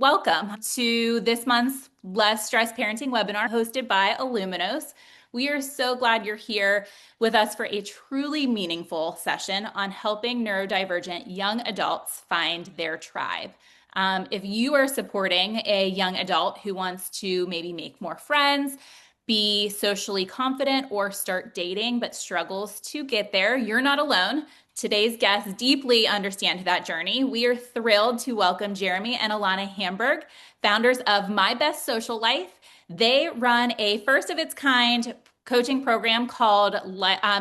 Welcome to this month's Less Stress Parenting webinar hosted by Illuminos. We are so glad you're here with us for a truly meaningful session on helping neurodivergent young adults find their tribe. If you are supporting a young adult who wants to maybe make more friends, be socially confident, or start dating but struggles to get there, you're not alone. Today's guests deeply understand that journey. We are thrilled to welcome Jeremy and Ilana Hamburgh, founders of My Best Social Life. They run a first of its kind coaching program called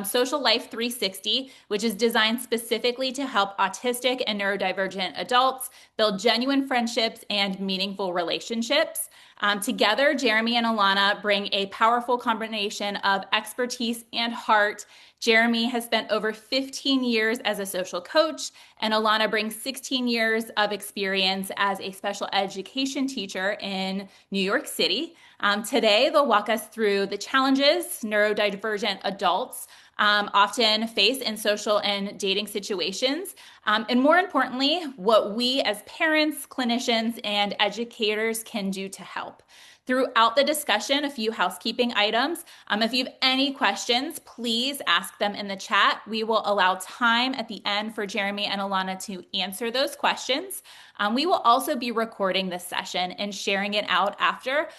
Social Life 360, which is designed specifically to help autistic and neurodivergent adults build genuine friendships and meaningful relationships. Together, Jeremy and Ilana bring a powerful combination of expertise and heart. Jeremy has spent over 15 years as a social coach, and Ilana brings 16 years of experience as a special education teacher in New York City. Today, they'll walk us through the challenges neurodivergent adults often face in social and dating situations. And more importantly, what we as parents, clinicians, and educators can do to help. Throughout the discussion, a few housekeeping items. If you have any questions, please ask them in the chat. We will allow time at the end for Jeremy and Ilana to answer those questions. We will also be recording this session and sharing it out after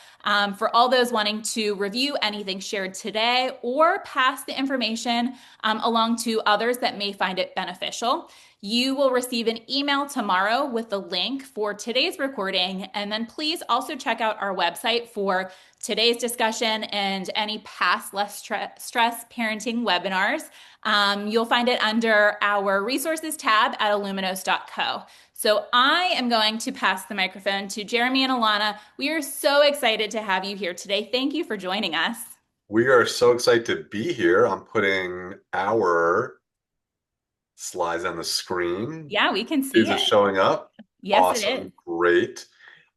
for all those wanting to review anything shared today or pass the information along to others that may find it beneficial. You will receive an email tomorrow with the link for today's recording, and then please also check out our website for today's discussion and any past less stress parenting webinars. You'll find it under our resources tab at illuminos.co. So I am going to pass the microphone to Jeremy and Ilana. We are so excited to have you here today. Thank you for joining us. We are so excited to be here. I'm putting our slides on the screen. Yeah, we can Is see it it. showing up? Yes, it is. Awesome. Great.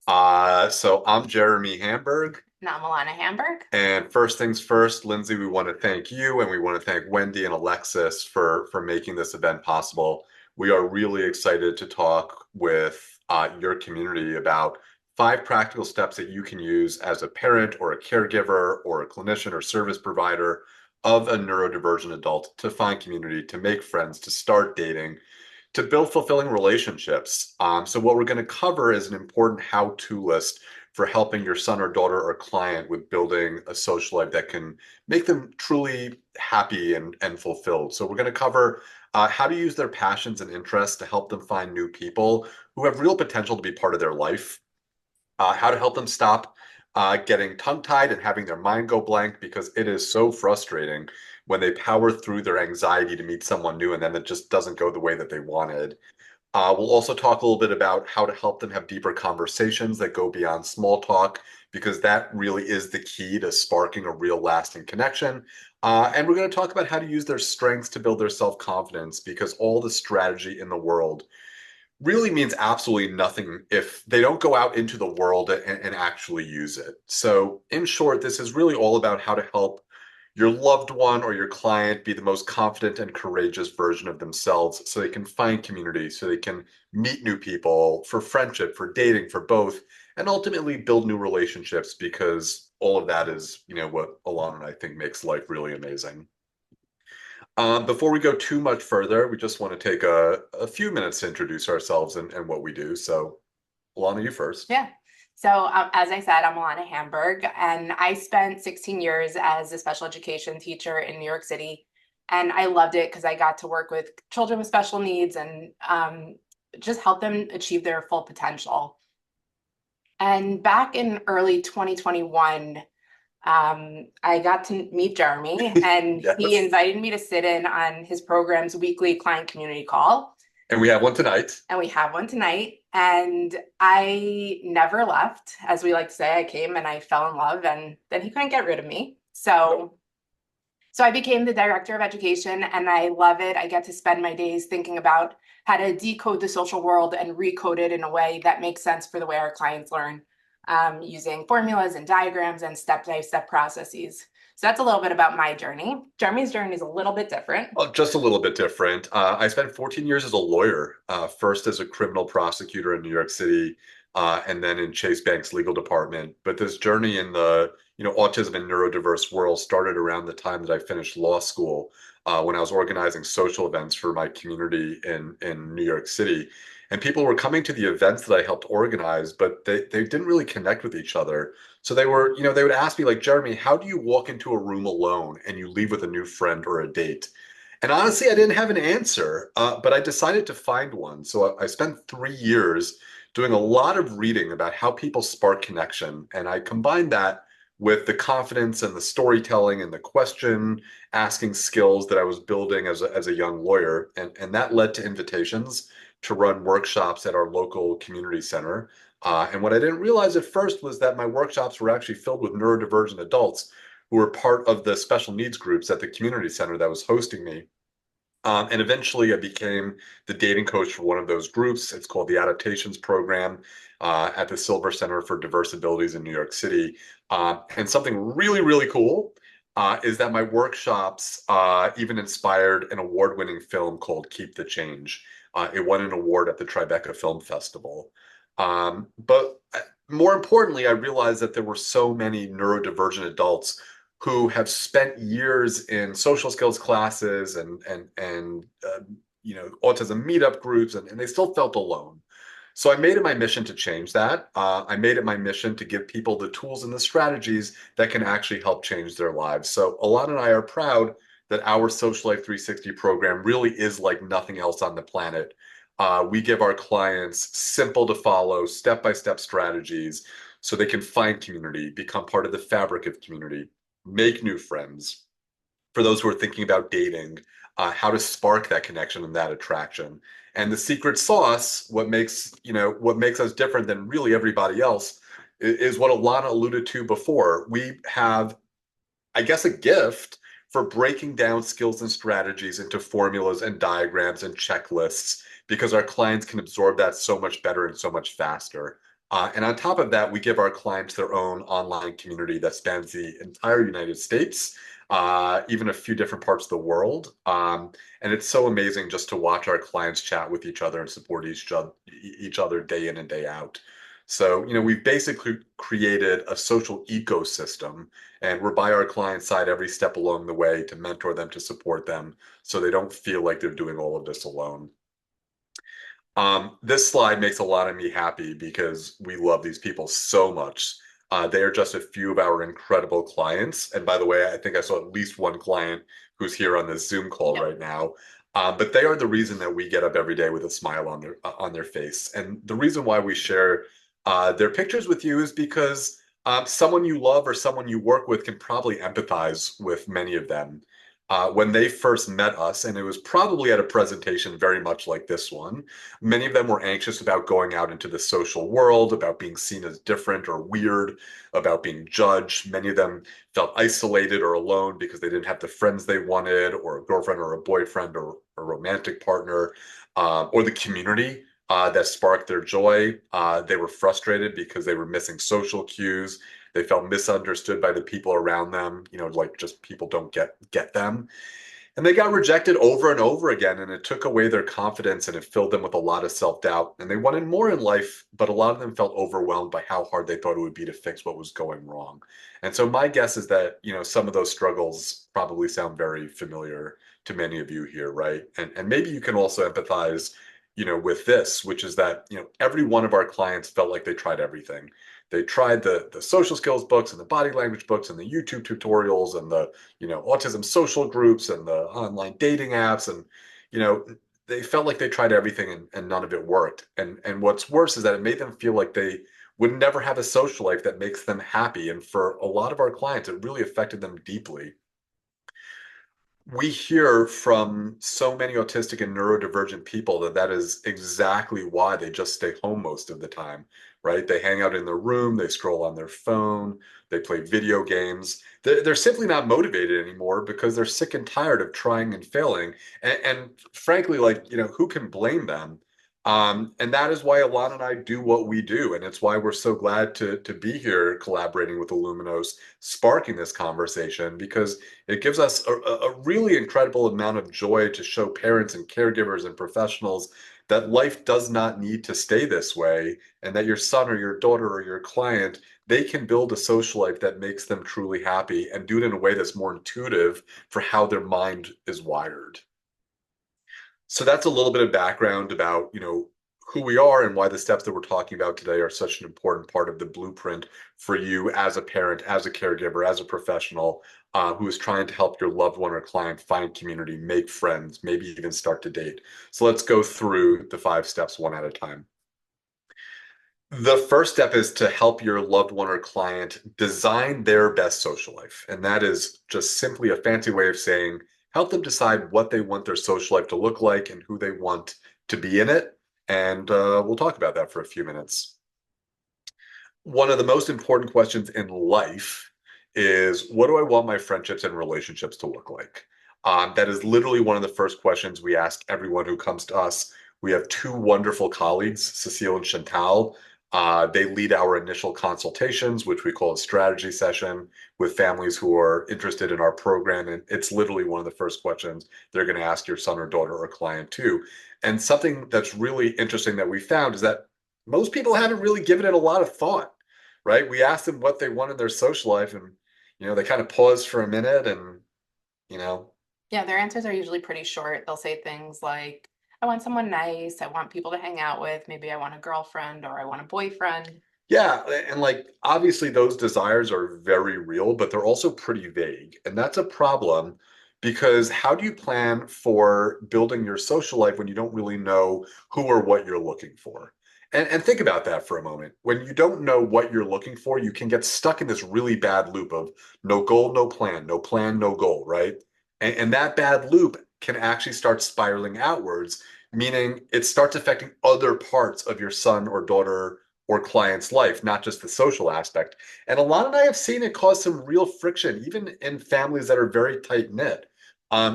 So I'm Jeremy Hamburgh. And I'm Ilana Hamburgh. And first things first, Lindsay, we want to thank you and we want to thank Wendy and Alexis for making this event possible. We are really excited to talk with your community about 5 practical steps that you can use as a parent or a caregiver or a clinician or service provider of a neurodivergent adult to find community, to make friends, to start dating, to build fulfilling relationships. So what we're going to cover is an important how-to list for helping your son or daughter or client with building a social life that can make them truly happy and fulfilled. So we're going to cover how to use their passions and interests to help them find new people who have real potential to be part of their life, how to help them stop getting tongue-tied and having their mind go blank, because it is so frustrating when they power through their anxiety to meet someone new and then it just doesn't go the way that they wanted. We'll also talk a little bit about how to help them have deeper conversations that go beyond small talk, because that really is the key to sparking a real lasting connection. And we're going to talk about how to use their strengths to build their self-confidence, because all the strategy in the world really means absolutely nothing if they don't go out into the world and actually use it. So in short, this is really all about how to help your loved one or your client be the most confident and courageous version of themselves so they can find community, so they can meet new people for friendship, for dating, for both, and ultimately build new relationships, because all of that is, what Ilana and I think makes life really amazing. Before we go too much further, we just want to take a few minutes to introduce ourselves and what we do. So, Ilana, you first. Yeah. So as I said, I'm Ilana Hamburgh, and I spent 16 years as a special education teacher in New York City. And I loved it because I got to work with children with special needs and just help them achieve their full potential. And back in early 2021, I got to meet Jeremy, and Yes. he invited me to sit in on his program's weekly client community call. And we have one tonight. And we have one tonight. And I never left. As we like to say, I came and I fell in love, and then he couldn't get rid of me. So I became the director of education, and I love it. I get to spend my days thinking about how to decode the social world and recode it in a way that makes sense for the way our clients learn, using formulas and diagrams and step-by-step processes. So that's a little bit about my journey. Jeremy's journey is a little bit different. Well, just a little bit different. I spent 14 years as a lawyer, first as a criminal prosecutor in New York City, and then in Chase Bank's legal department. But this journey in the autism and neurodiverse world started around the time that I finished law school, when I was organizing social events for my community in New York City. And people were coming to the events that I helped organize, but they didn't really connect with each other. So they would ask me, like, Jeremy, how do you walk into a room alone and you leave with a new friend or a date? And honestly, I didn't have an answer, but I decided to find one. So I spent 3 years doing a lot of reading about how people spark connection. And I combined that with the confidence and the storytelling and the question asking skills that I was building as a young lawyer. And that led to invitations to run workshops at our local community center. And what I didn't realize at first was that my workshops were actually filled with neurodivergent adults who were part of the special needs groups at the community center that was hosting me. And eventually I became the dating coach for one of those groups. It's called the Adaptations Program at the Silver Center for Diverse Abilities in New York City. And something really, really cool is that my workshops even inspired an award-winning film called Keep the Change. It won an award at the Tribeca Film Festival. But more importantly, I realized that there were so many neurodivergent adults who have spent years in social skills classes and autism meetup groups, and they still felt alone. So I made it my mission to change that. I made it my mission to give people the tools and the strategies that can actually help change their lives. So Ilana and I are proud that our Social Life 360 program really is like nothing else on the planet. We give our clients simple to follow, step-by-step strategies so they can find community, become part of the fabric of community, make new friends. For those who are thinking about dating, how to spark that connection and that attraction. And the secret sauce, what makes us different than really everybody else, is what Alana alluded to before. We have, I guess, a gift for breaking down skills and strategies into formulas and diagrams and checklists because our clients can absorb that so much better and so much faster. And on top of that, we give our clients their own online community that spans the entire United States, even a few different parts of the world. And it's so amazing just to watch our clients chat with each other and support each other day in and day out. So, we've basically created a social ecosystem, and we're by our client's side every step along the way to mentor them, to support them, so they don't feel like they're doing all of this alone. This slide makes a lot of me happy because we love these people so much. They are just a few of our incredible clients. And by the way, I think I saw at least one client who's here on this Zoom call right now. But they are the reason that we get up every day with a smile on their face. And the reason why we share their pictures with you is because someone you love or someone you work with can probably empathize with many of them. When they first met us, and it was probably at a presentation very much like this one, many of them were anxious about going out into the social world, about being seen as different or weird, about being judged. Many of them felt isolated or alone because they didn't have the friends they wanted, or a girlfriend or a boyfriend or a romantic partner, or the community that sparked their joy. They were frustrated because they were missing social cues. They felt misunderstood by the people around them, like just people don't get them. And they got rejected over and over again, and it took away their confidence and it filled them with a lot of self-doubt. And they wanted more in life, but a lot of them felt overwhelmed by how hard they thought it would be to fix what was going wrong. And so my guess is that, some of those struggles probably sound very familiar to many of you here, right? And maybe you can also empathize, with this, which is that, every one of our clients felt like they tried everything. They tried the social skills books and the body language books and the YouTube tutorials and the, autism social groups and the online dating apps. And, they felt like they tried everything and none of it worked. And what's worse is that it made them feel like they would never have a social life that makes them happy. And for a lot of our clients, it really affected them deeply. We hear from so many autistic and neurodivergent people that is exactly why they just stay home most of the time, right? They hang out in their room, they scroll on their phone, they play video games. They're simply not motivated anymore because they're sick and tired of trying and failing. And frankly, who can blame them? And that is why Alana and I do what we do. And it's why we're so glad to be here collaborating with Illuminos, sparking this conversation, because it gives us a really incredible amount of joy to show parents and caregivers and professionals that life does not need to stay this way, and that your son or your daughter or your client, they can build a social life that makes them truly happy and do it in a way that's more intuitive for how their mind is wired. So that's a little bit of background about, who we are and why the steps that we're talking about today are such an important part of the blueprint for you as a parent, as a caregiver, as a professional who is trying to help your loved one or client find community, make friends, maybe even start to date. So let's go through the 5 steps one at a time. The first step is to help your loved one or client design their best social life. And that is just simply a fancy way of saying help them decide what they want their social life to look like and who they want to be in it. And we'll talk about that for a few minutes. One of the most important questions in life is what do I want my friendships and relationships to look like? That is literally one of the first questions we ask everyone who comes to us. We have 2 wonderful colleagues, Cecile and Chantal. They lead our initial consultations, which we call a strategy session with families who are interested in our program. And it's literally one of the first questions they're going to ask your son or daughter or client too. And something that's really interesting that we found is that most people haven't really given it a lot of thought, right? We ask them what they want in their social life, and they kind of pause for a minute, and you know, Yeah, their answers are usually pretty short. They'll say things like, I want someone nice, I want people to hang out with, maybe I want a girlfriend or I want a boyfriend. yeah, and like obviously those desires are very real, but they're also pretty vague, and that's a problem because how do you plan for building your social life when you don't really know who or what you're looking for? And think about that for a moment. When you don't know what you're looking for, you can get stuck in this really bad loop of no goal, no plan, no plan, no goal, right? And that bad loop can actually start spiraling outwards, meaning it starts affecting other parts of your son or daughter or client's life, not just the social aspect. And Alana and I have seen it cause some real friction, even in families that are very tight knit.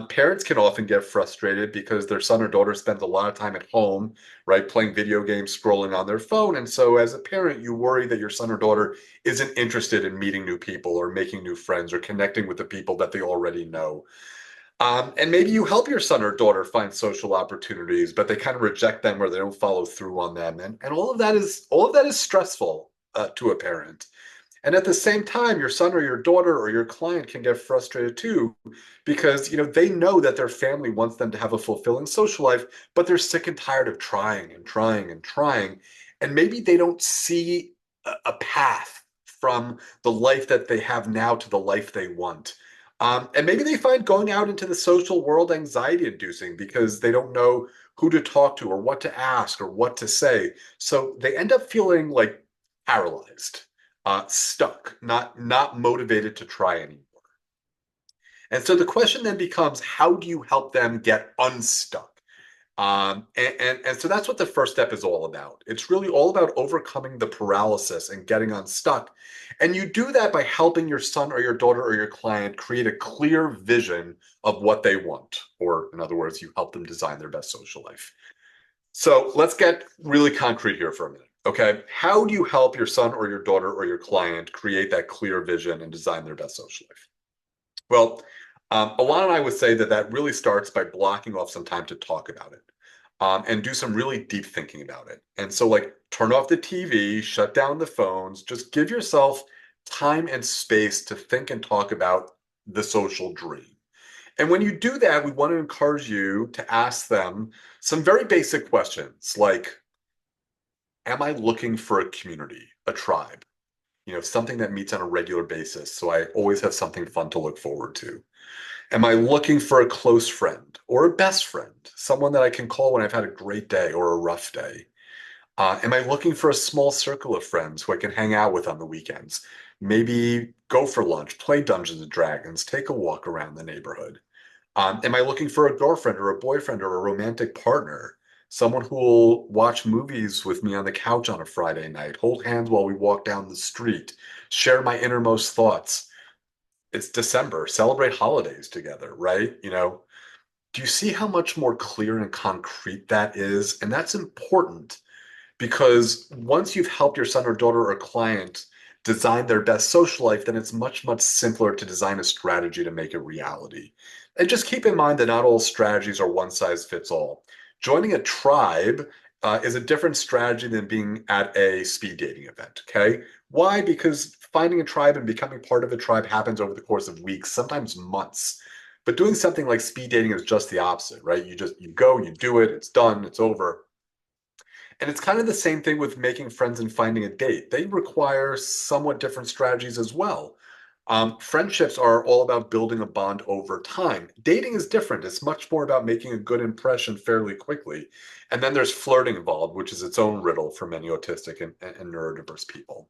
Parents can often get frustrated because their son or daughter spends a lot of time at home, right, playing video games, scrolling on their phone. And so, as a parent, you worry that your son or daughter isn't interested in meeting new people or making new friends or connecting with the people that they already know. And maybe you help your son or daughter find social opportunities, but they kind of reject them or they don't follow through on them. And all of that is stressful to a parent. And at the same time, your son or your daughter or your client can get frustrated too, because they know that their family wants them to have a fulfilling social life, but they're sick and tired of trying and trying and trying. And maybe they don't see a path from the life that they have now to the life they want. And maybe they find going out into the social world anxiety inducing because they don't know who to talk to or what to ask or what to say. So they end up feeling like paralyzed, stuck, not motivated to try anymore. And so the question then becomes, how do you help them get unstuck? And so that's what the first step is all about. It's really all about overcoming the paralysis and getting unstuck. And you do that by helping your son or your daughter or your client create a clear vision of what they want. Or, in other words, you help them design their best social life. So let's get really concrete here for a minute. Okay. How do you help your son or your daughter or your client create that clear vision and design their best social life? Well, Alana and I would say that that really starts by blocking off some time to talk about it and do some really deep thinking about it. And so, like, turn off the TV, shut down the phones, just give yourself time and space to think and talk about the social dream. And when you do that, we want to encourage you to ask them some very basic questions like, am I looking for a community, a tribe? Something that meets on a regular basis. So I always have something fun to look forward to. Am I looking for a close friend or a best friend, someone that I can call when I've had a great day or a rough day? Am I looking for a small circle of friends who I can hang out with on the weekends? Maybe go for lunch, play Dungeons and Dragons, take a walk around the neighborhood. Am I looking for a girlfriend or a boyfriend or a romantic partner? Someone who will watch movies with me on the couch on a Friday night, hold hands while we walk down the street, share my innermost thoughts. It's December, celebrate holidays together, right? Do you see how much more clear and concrete that is? And that's important because once you've helped your son or daughter or client design their best social life, then it's much, much simpler to design a strategy to make it reality. And just keep in mind that not all strategies are one size fits all. Joining a tribe is a different strategy than being at a speed dating event, okay? Why? Because finding a tribe and becoming part of a tribe happens over the course of weeks, sometimes months. But doing something like speed dating is just the opposite, right? You go, you do it, it's done, it's over. And it's kind of the same thing with making friends and finding a date. They require somewhat different strategies as well. Friendships are all about building a bond over time. Dating is different. It's much more about making a good impression fairly quickly. And then there's flirting involved, which is its own riddle for many autistic and neurodiverse people.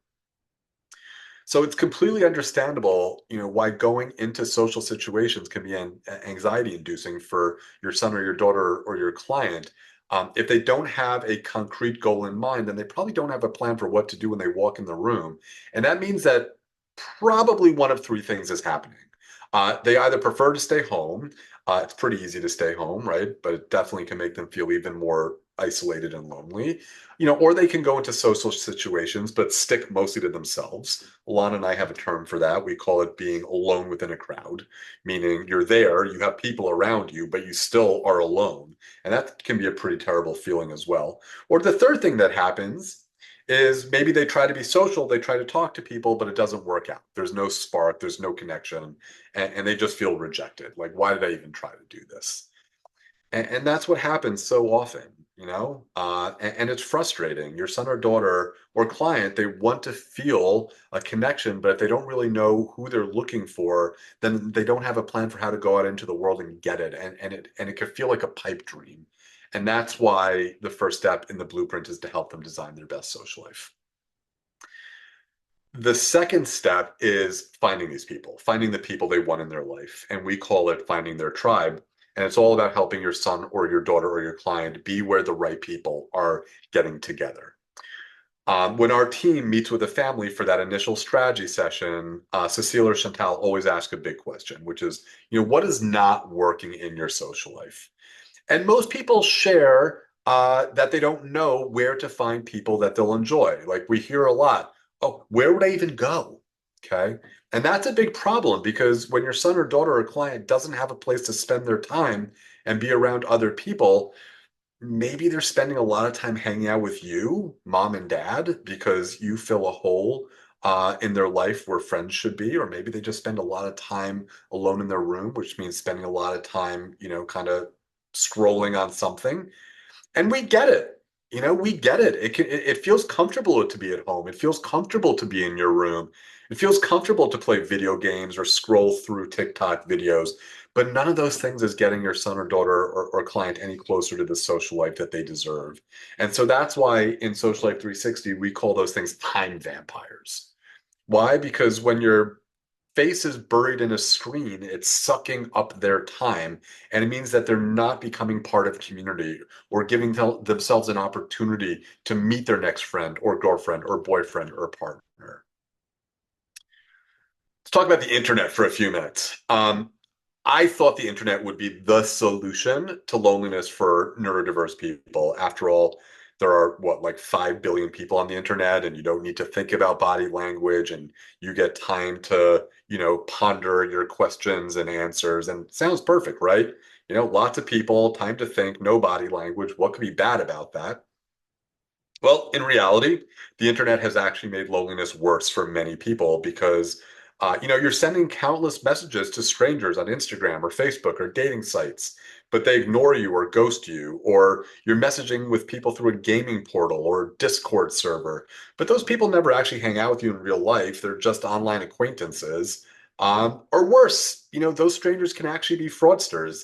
So it's completely understandable, why going into social situations can be anxiety inducing for your son or your daughter or your client. If they don't have a concrete goal in mind, then they probably don't have a plan for what to do when they walk in the room. And that means that probably one of three things is happening. They either prefer to stay home. It's pretty easy to stay home, right? But it definitely can make them feel even more isolated and lonely. Or they can go into social situations, but stick mostly to themselves. Ilana and I have a term for that. We call it being alone within a crowd, meaning you're there, you have people around you, but you still are alone. And that can be a pretty terrible feeling as well. Or the third thing that happens is maybe they try to be social, they try to talk to people, but it doesn't work out. There's no spark, there's no connection, and they just feel rejected. Like, why did I even try to do this? And that's what happens so often, and it's frustrating. Your son or daughter or client, they want to feel a connection, but if they don't really know who they're looking for, then they don't have a plan for how to go out into the world and get it. And it can feel like a pipe dream. And that's why the first step in the blueprint is to help them design their best social life. The second step is finding these people, finding the people they want in their life. And we call it finding their tribe. And it's all about helping your son or your daughter or your client be where the right people are getting together. When our team meets with a family for that initial strategy session, Cecile or Chantal always ask a big question, which is, what is not working in your social life? And most people share that they don't know where to find people that they'll enjoy. Like we hear a lot, oh, where would I even go? Okay. And that's a big problem because when your son or daughter or client doesn't have a place to spend their time and be around other people, maybe they're spending a lot of time hanging out with you, mom and dad, because you fill a hole in their life where friends should be, or maybe they just spend a lot of time alone in their room, which means spending a lot of time, kind of scrolling on something. And we get it. We get it. It feels comfortable to be at home. It feels comfortable to be in your room. It feels comfortable to play video games or scroll through TikTok videos. But none of those things is getting your son or daughter or client any closer to the social life that they deserve. And so that's why in Social Life 360, we call those things time vampires. Why? Because when your face is buried in a screen, it's sucking up their time. And it means that they're not becoming part of community or giving themselves an opportunity to meet their next friend or girlfriend or boyfriend or partner. Let's talk about the internet for a few minutes. I thought the internet would be the solution to loneliness for neurodiverse people. After all, there are what, like 5 billion people on the internet, and you don't need to think about body language, and you get time to, ponder your questions and answers. And it sounds perfect, right? Lots of people, time to think, no body language. What could be bad about that? Well, in reality, the internet has actually made loneliness worse for many people because, you're sending countless messages to strangers on Instagram or Facebook or dating sites, but they ignore you or ghost you, or you're messaging with people through a gaming portal or Discord server, but those people never actually hang out with you in real life. They're just online acquaintances. Or worse, those strangers can actually be fraudsters.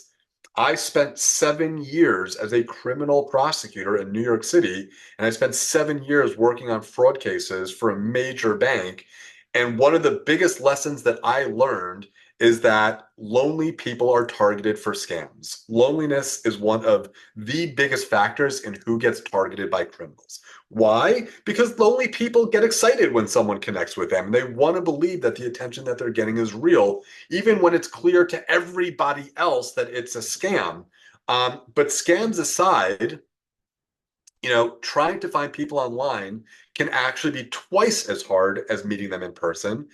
I spent 7 years as a criminal prosecutor in New York City, and I spent 7 years working on fraud cases for a major bank. And one of the biggest lessons that I learned is that lonely people are targeted for scams. Loneliness is one of the biggest factors in who gets targeted by criminals. Why? Because lonely people get excited when someone connects with them. They want to believe that the attention that they're getting is real, even when it's clear to everybody else that it's a scam. But scams aside, trying to find people online can actually be twice as hard as meeting them in person.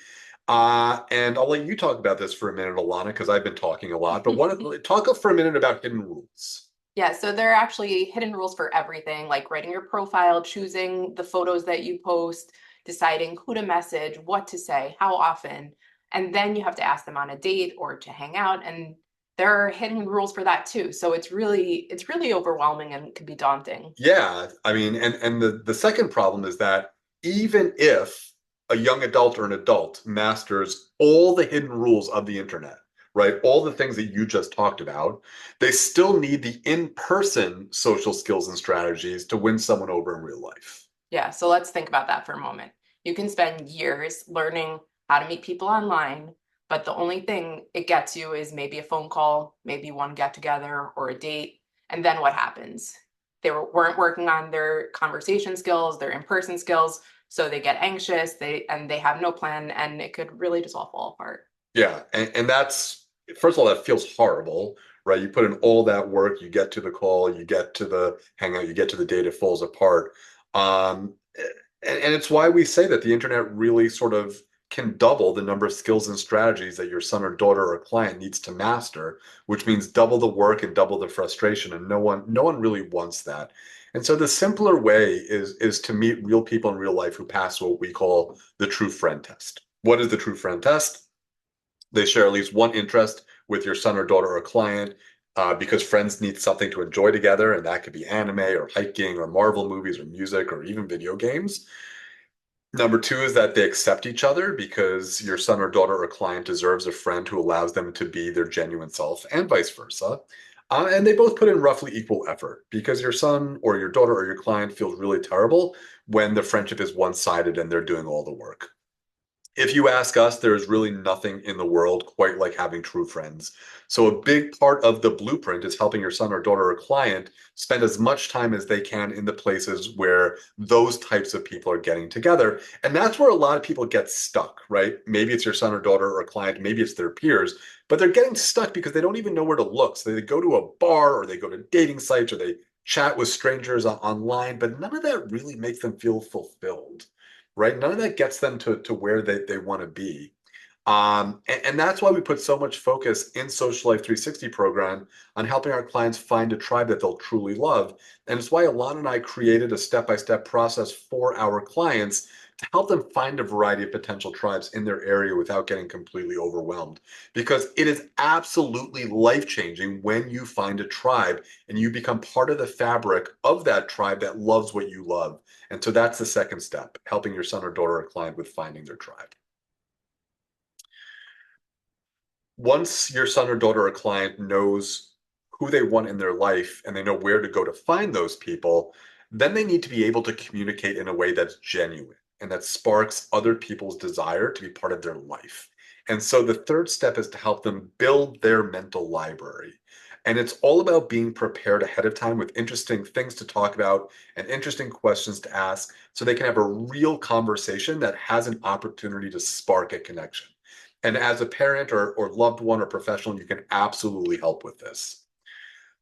And I'll let you talk about this for a minute, Alana, because I've been talking a lot. But talk for a minute about hidden rules. Yeah, so there are actually hidden rules for everything, like writing your profile, choosing the photos that you post, deciding who to message, what to say, how often. And then you have to ask them on a date or to hang out. And there are hidden rules for that too. So it's really overwhelming and can be daunting. Yeah, I mean, and the second problem is that even if a young adult or an adult masters all the hidden rules of the internet, right, all the things that you just talked about, they still need the in-person social skills and strategies to win someone over in real life. Yeah, so let's think about that for a moment. You can spend years learning how to meet people online, but the only thing it gets you is maybe a phone call, maybe one get together or a date. And then what happens? They weren't working on their conversation skills, their in-person skills, so they get anxious, they have no plan, and it could really just all fall apart. Yeah, and that's first of all, that feels horrible, right? You put in all that work, you get to the call, you get to the hangout, you get to the date, it falls apart. Um, and it's why we say that the internet really sort of can double the number of skills and strategies that your son or daughter or client needs to master, which means double the work and double the frustration, and no one really wants that. And so the simpler way is to meet real people in real life who pass what we call the true friend test. What is the true friend test? They share at least one interest with your son or daughter or client, because friends need something to enjoy together, and that could be anime or hiking or Marvel movies or music or even video games. Number two is that they accept each other because your son or daughter or client deserves a friend who allows them to be their genuine self, and vice versa. And they both put in roughly equal effort because your son or your daughter or your client feels really terrible when the friendship is one-sided and they're doing all the work. If you ask us, there is really nothing in the world quite like having true friends. So, a big part of the blueprint is helping your son or daughter or client spend as much time as they can in the places where those types of people are getting together. And that's where a lot of people get stuck, right? Maybe it's your son or daughter or client, maybe it's their peers, but they're getting stuck because they don't even know where to look. So, they go to a bar or they go to dating sites or they chat with strangers online, but none of that really makes them feel fulfilled, right? None of that gets them to where they want to be. And that's why we put so much focus in Social Life 360 program on helping our clients find a tribe that they'll truly love. And it's why Ilana and I created a step-by-step process for our clients to help them find a variety of potential tribes in their area without getting completely overwhelmed. Because it is absolutely life-changing when you find a tribe and you become part of the fabric of that tribe that loves what you love. And so that's the second step, helping your son or daughter or client with finding their tribe. Once your son or daughter or client knows who they want in their life and they know where to go to find those people, then they need to be able to communicate in a way that's genuine and that sparks other people's desire to be part of their life. And so the third step is to help them build their mental library. And it's all about being prepared ahead of time with interesting things to talk about and interesting questions to ask so they can have a real conversation that has an opportunity to spark a connection. And as a parent or loved one or professional, you can absolutely help with this.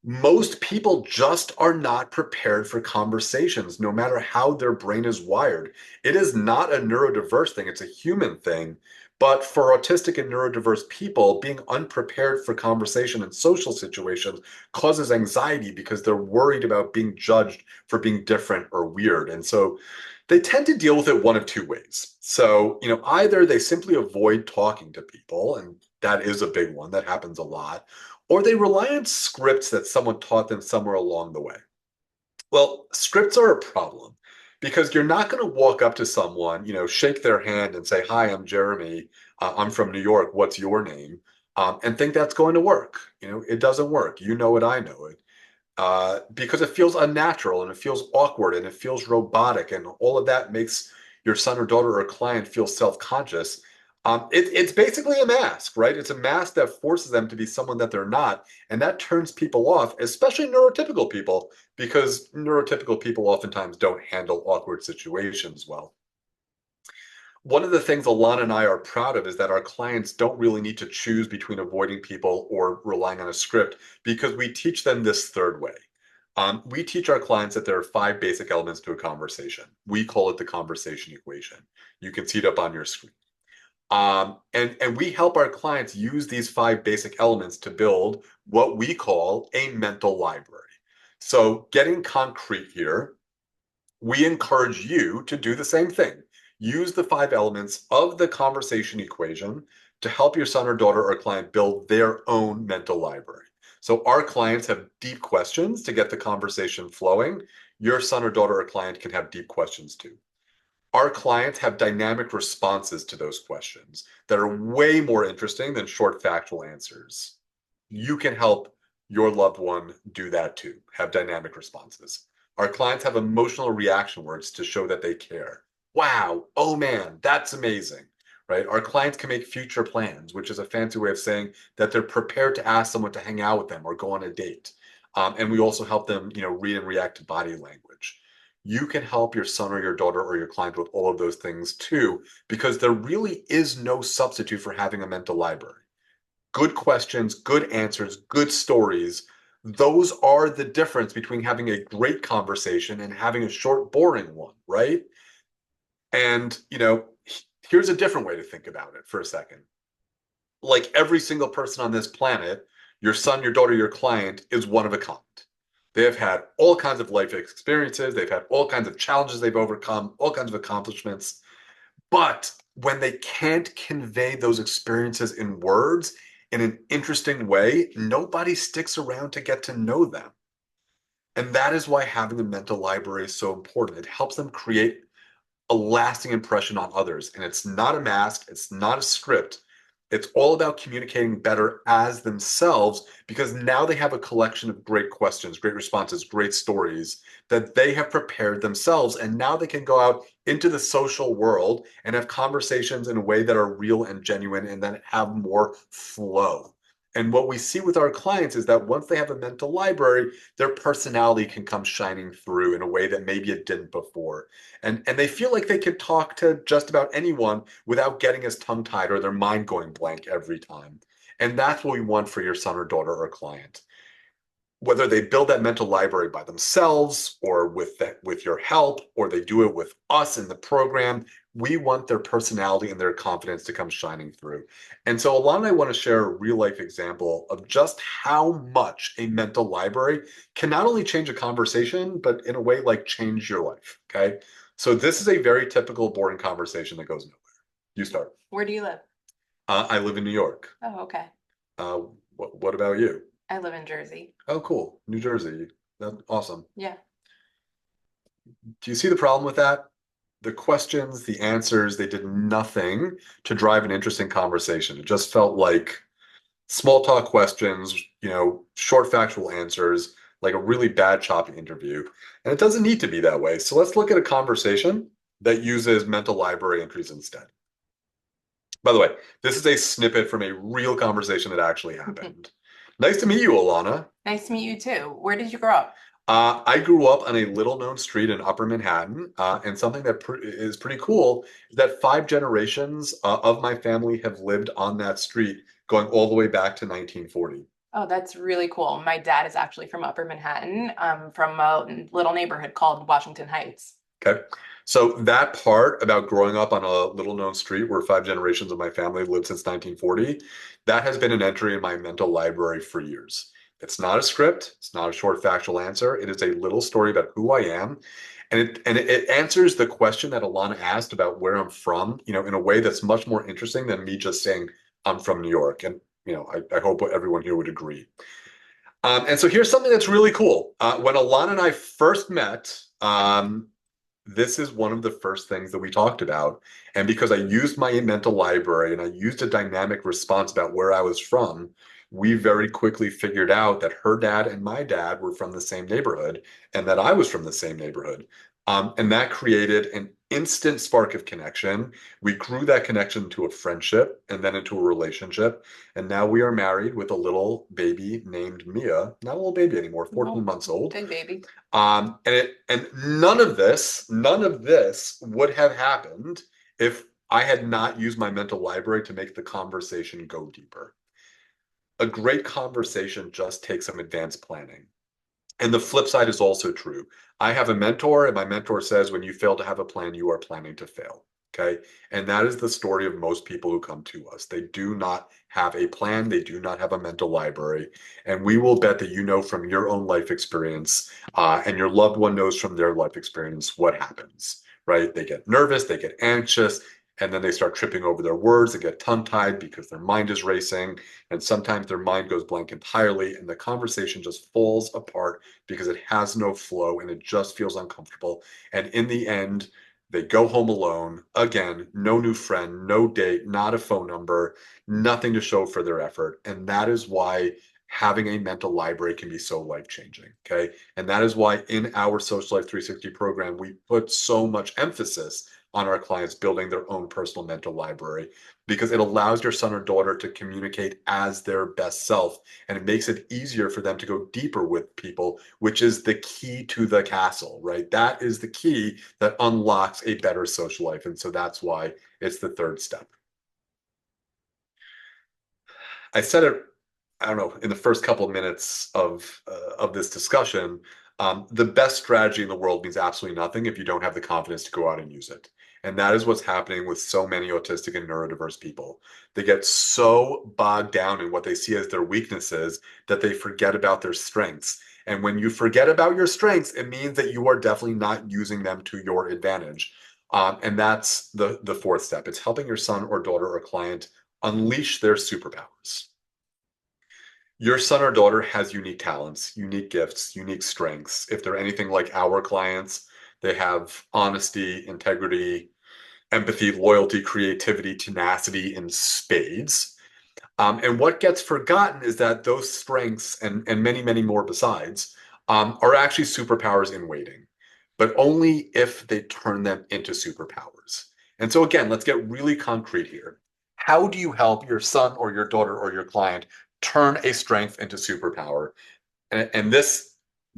Most people just are not prepared for conversations, no matter how their brain is wired. It is not a neurodiverse thing, it's a human thing. But for autistic and neurodiverse people, being unprepared for conversation in social situations causes anxiety because they're worried about being judged for being different or weird. And so they tend to deal with it one of two ways. So, either they simply avoid talking to people, and that is a big one that happens a lot, or they rely on scripts that someone taught them somewhere along the way. Well, scripts are a problem because you're not going to walk up to someone, shake their hand and say, "Hi, I'm Jeremy. I'm from New York. What's your name?" And think that's going to work. It doesn't work. You know it, I know it. Because it feels unnatural and it feels awkward and it feels robotic, and all of that makes your son or daughter or client feel self-conscious. It's basically a mask, right? It's a mask that forces them to be someone that they're not, and that turns people off, especially neurotypical people, because neurotypical people oftentimes don't handle awkward situations well. One of the things Alana and I are proud of is that our clients don't really need to choose between avoiding people or relying on a script because we teach them this third way. We teach our clients that there are five basic elements to a conversation. We call it the conversation equation. You can see it up on your screen. And we help our clients use these five basic elements to build what we call a mental library. So getting concrete here, we encourage you to do the same thing. Use the 5 elements of the conversation equation to help your son or daughter or client build their own mental library. So our clients have deep questions to get the conversation flowing. Your son or daughter or client can have deep questions too. Our clients have dynamic responses to those questions that are way more interesting than short factual answers. You can help your loved one do that too, have dynamic responses. Our clients have emotional reaction words to show that they care. Wow, oh man, that's amazing, right? Our clients can make future plans, which is a fancy way of saying that they're prepared to ask someone to hang out with them or go on a date. And we also help them, read and react to body language. You can help your son or your daughter or your client with all of those things too, because there really is no substitute for having a mental library. Good questions, good answers, good stories. Those are the difference between having a great conversation and having a short, boring one, right? And, here's a different way to think about it for a second. Like every single person on this planet, your son, your daughter, your client is one of a kind. They have had all kinds of life experiences. They've had all kinds of challenges they've overcome, all kinds of accomplishments. But when they can't convey those experiences in words in an interesting way, nobody sticks around to get to know them. And that is why having a mental library is so important. It helps them create a lasting impression on others. And it's not a mask, it's not a script. It's all about communicating better as themselves because now they have a collection of great questions, great responses, great stories that they have prepared themselves. And now they can go out into the social world and have conversations in a way that are real and genuine and that have more flow. And what we see with our clients is that once they have a mental library, their personality can come shining through in a way that maybe it didn't before. And they feel like they can talk to just about anyone without getting as tongue-tied or their mind going blank every time. And that's what we want for your son or daughter or client. Whether they build that mental library by themselves or with your help, or they do it with us in the program, we want their personality and their confidence to come shining through. And so Alana and I want to share a real life example of just how much a mental library can not only change a conversation, but in a way like change your life. Okay. So this is a very typical boring conversation that goes nowhere. You start. Where do you live? I live in New York. Oh, okay. What about you? I live in Jersey. Oh, cool. New Jersey. That's awesome. Yeah. Do you see the problem with that? The questions, the answers, they did nothing to drive an interesting conversation. It just felt like small talk questions, short factual answers, like a really bad choppy interview. And it doesn't need to be that way. So let's look at a conversation that uses mental library entries instead. By the way, this is a snippet from a real conversation that actually happened. Nice to meet you, Ilana. Nice to meet you too. Where did you grow up? I grew up on a little known street in Upper Manhattan, and something that is pretty cool is that 5 generations of my family have lived on that street going all the way back to 1940. Oh, that's really cool. My dad is actually from Upper Manhattan, from a little neighborhood called Washington Heights. Okay. So that part about growing up on a little known street where 5 generations of my family lived since 1940, that has been an entry in my mental library for years. It's not a script. It's not a short factual answer. It is a little story about who I am. And it answers the question that Ilana asked about where I'm from, in a way that's much more interesting than me just saying I'm from New York. And, I hope everyone here would agree. And so here's something that's really cool. When Ilana and I first met, this is one of the first things that we talked about. And because I used my mental library and I used a dynamic response about where I was from, we very quickly figured out that her dad and my dad were from the same neighborhood and that I was from the same neighborhood. And that created an instant spark of connection. We grew that connection to a friendship and then into a relationship. And now we are married with a little baby named Mia. Not a little baby anymore, 14 months old. Big baby. And none of this would have happened if I had not used my mental library to make the conversation go deeper. A great conversation just takes some advanced planning. And the flip side is also true. I have a mentor, and my mentor says, when you fail to have a plan, you are planning to fail. Okay. And that is the story of most people who come to us. They do not have a plan. They do not have a mental library. And we will bet that you know from your own life experience, and your loved one knows from their life experience what happens, right? They get nervous, they get anxious, and then they start tripping over their words. They get tongue-tied because their mind is racing. And sometimes their mind goes blank entirely, and the conversation just falls apart because it has no flow and it just feels uncomfortable. And in the end, they go home alone. Again, no new friend, no date, not a phone number, nothing to show for their effort. And that is why having a mental library can be so life-changing. Okay. And that is why in our Social Life 360 program, we put so much emphasis on our clients building their own personal mental library, because it allows your son or daughter to communicate as their best self, and it makes it easier for them to go deeper with people, which is the key to the castle, right? That is the key that unlocks a better social life. And so that's why it's the third step. I said it, I don't know, in the first couple of minutes of this discussion. The best strategy in the world means absolutely nothing if you don't have the confidence to go out and use it. And that is what's happening with so many autistic and neurodiverse people. They get so bogged down in what they see as their weaknesses that they forget about their strengths. And when you forget about your strengths, it means that you are definitely not using them to your advantage. And that's the fourth step. It's helping your son or daughter or client unleash their superpowers. Your son or daughter has unique talents, unique gifts, unique strengths. If they're anything like our clients, they have honesty, integrity, empathy, loyalty, creativity, tenacity in spades. And what gets forgotten is that those strengths and many, many more besides are actually superpowers in waiting, but only if they turn them into superpowers. And so, again, let's get really concrete here. How do you help your son or your daughter or your client turn a strength into superpower? And this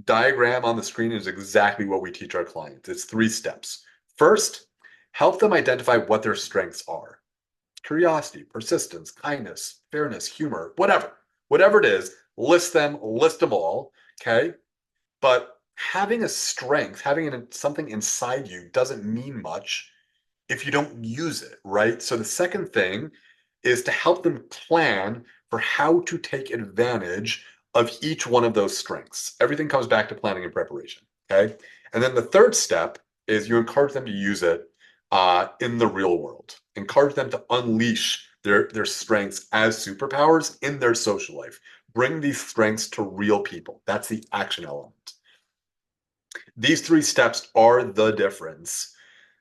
diagram on the screen is exactly what we teach our clients. It's 3 steps. First, help them identify what their strengths are: curiosity, persistence, kindness, fairness, humor, whatever it is, list them all. Okay. But having a strength, having something inside you doesn't mean much if you don't use it, right? So the second thing is to help them plan for how to take advantage of each one of those strengths. Everything comes back to planning and preparation. Okay. And then the third step is you encourage them to use it in the real world. Encourage them to unleash their strengths as superpowers in their social life. Bring these strengths to real people. That's the action element. These 3 steps are the difference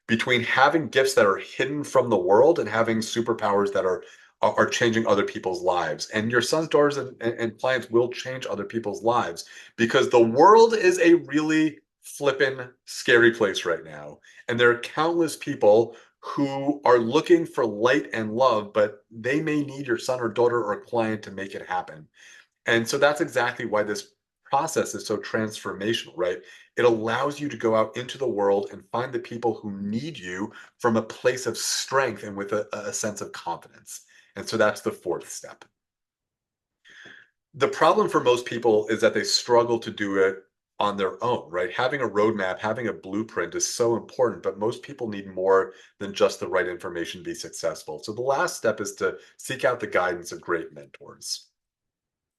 between having gifts that are hidden from the world and having superpowers that are changing other people's lives. And your sons, daughters, and clients will change other people's lives, because the world is a really flippin' scary place right now. And there are countless people who are looking for light and love, but they may need your son or daughter or client to make it happen. And so that's exactly why this process is so transformational, right? It allows you to go out into the world and find the people who need you from a place of strength and with a sense of confidence. And so that's the fourth step. The problem for most people is that they struggle to do it on their own, right? Having a roadmap, having a blueprint is so important, but most people need more than just the right information to be successful. So the last step is to seek out the guidance of great mentors.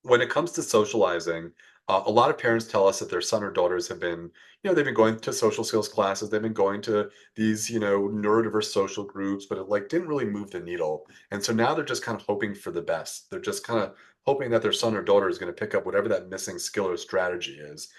When it comes to socializing, a lot of parents tell us that their son or daughters have been, they've been going to social skills classes, they've been going to these, neurodiverse social groups, but it like didn't really move the needle. And so now they're just kind of hoping for the best. They're just kind of hoping that their son or daughter is going to pick up whatever that missing skill or strategy is.